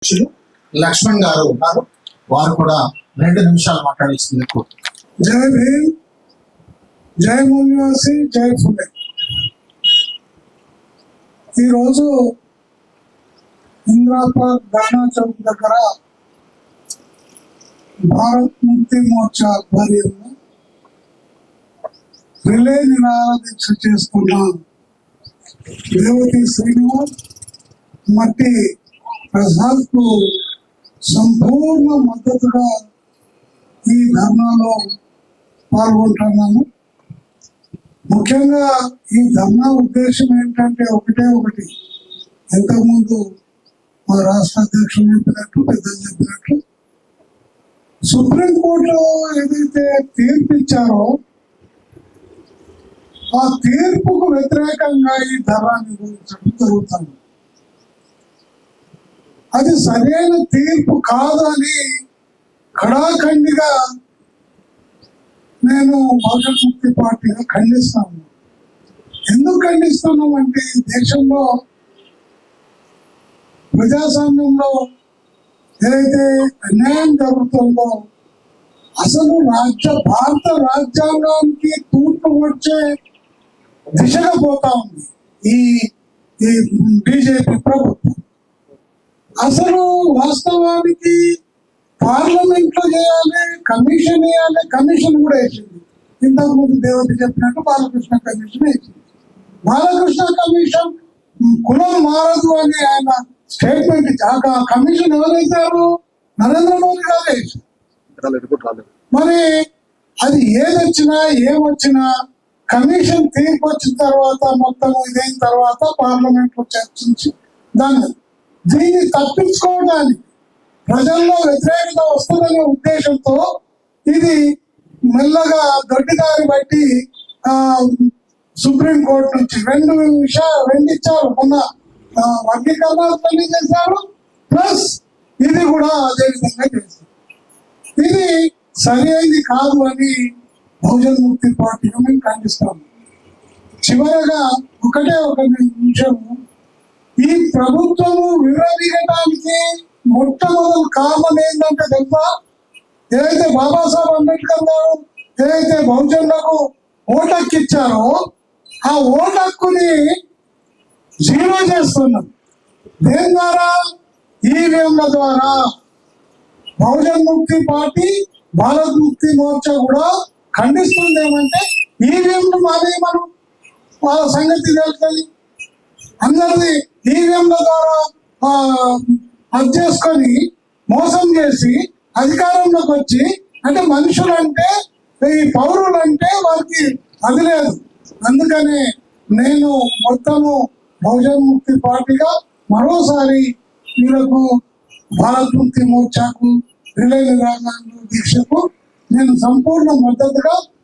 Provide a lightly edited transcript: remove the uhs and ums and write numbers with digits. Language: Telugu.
లక్ష్మణ్ గారు ఉన్నారు. వారు కూడా 2 నిమిషాలు మాట్లాడాల్సింది. జై భీమ్, జై మూల్యవాసి, జై ఫులే. ఈరోజు ఇంద్రాపాద్ ధర్నా చౌక్ దగ్గర భారత్ ముక్తి మోర్చా ఆధ్వర్యంలో రిలే నిరాహార దీక్ష చేసుకున్న దేవతి శ్రీనివాస్, మట్టి ప్రసాద్ కు సంపూర్ణ మద్దతుగా ఈ ధర్నాలో పాల్గొంటున్నాము. ముఖ్యంగా ఈ ధర్నా ఉద్దేశం ఏంటంటే ఒకటి, ఇంతకుముందు మా రాష్ట్ర అధ్యక్షులు చెప్పినట్టు, పెద్దలు చెప్పినట్టు, సుప్రీంకోర్టులో ఏదైతే తీర్పు ఇచ్చారో ఆ తీర్పుకు వ్యతిరేకంగా ఈ ధర్నా నిర్వహించడం జరుగుతుంది. అది సరైన తీర్పు కాదు అని కడాఖండిగా నేను బహుజన ముక్తి పార్టీగా ఖండిస్తాను. ఎందుకు ఖండిస్తున్నాం అంటే దేశంలో ప్రజాస్వామ్యంలో ఏదైతే అన్యాయం జరుగుతుందో, అసలు భారత రాజ్యాంగానికి తూర్పు వచ్చే దిశగా పోతా ఉంది ఈ బీజేపీ ప్రభుత్వం. అసలు వాస్తవానికి పార్లమెంట్ లో చేయాలి, కమిషన్ వేయాలి, కమిషన్ కూడా వేసింది. ఇంతకు ముందు దేవత చెప్పినట్టు బాలకృష్ణ కమిషన్ వేసింది. బాలకృష్ణ కమిషన్ కులం మారదు అని ఆయన స్టేట్మెంట్ ఇచ్చాక కమిషన్ ఎవరైతారు? నరేంద్ర మోదీ గారు వేసారు. మరి అది ఏదొచ్చినా ఏమొచ్చినా కమిషన్ తీర్పు వచ్చిన తర్వాత మొత్తం ఇదైన తర్వాత పార్లమెంట్ లో చర్చించి దీన్ని తప్పించుకోవడానికి, ప్రజల్లో వ్యతిరేకత వస్తుందనే ఉద్దేశంతో ఇది మెల్లగా దొడ్డిదారి బట్టి సుప్రీంకోర్టు నుంచి రెండు ఇచ్చారు. మొన్న వర్గీకరణ చేశారు, ప్లస్ ఇది కూడా అదే విధంగా చేశారు. ఇది సరి అయింది కాదు అని బహుజన ముక్తి పార్టీగా మేము ఖండిస్తాము. చివరగా ఒక నిమిషం, ఈ ప్రభుత్వము విరవీయడానికి మొట్టమొదటి కారణం ఏంటంటే తెలుసా? ఏదైతే బాబాసాహెబ్ అంబేద్కర్ గారు ఏదైతే బహుజనులకు ఓటు హక్కు ఇచ్చారో ఆ ఓటు హక్కుని జీరో చేస్తున్నాం. దేని ద్వారా? ఈవీఎంల ద్వారా. బహుజన ముక్తి పార్టీ, భారత్ ముక్తి మోర్చా కూడా ఖండిస్తుంది. ఏమంటే ఈవీఎంలు మాదే, మనం వాళ్ళ సంగతి తెలుస్తుంది. అందరిది ఈవీఎంల ద్వారా అది చేసుకొని మోసం చేసి అధికారంలోకి వచ్చి, అంటే మనుషులంటే ఈ పౌరులంటే వారికి అది లేదు. అందుకనే నేను మొత్తము బహుజన ముక్తి పార్టీగా మరోసారి వీళ్ళకు భారత్ ముక్తి మోర్చాకు రిలే నిరాహార దీక్షకు నేను సంపూర్ణ మద్దతుగా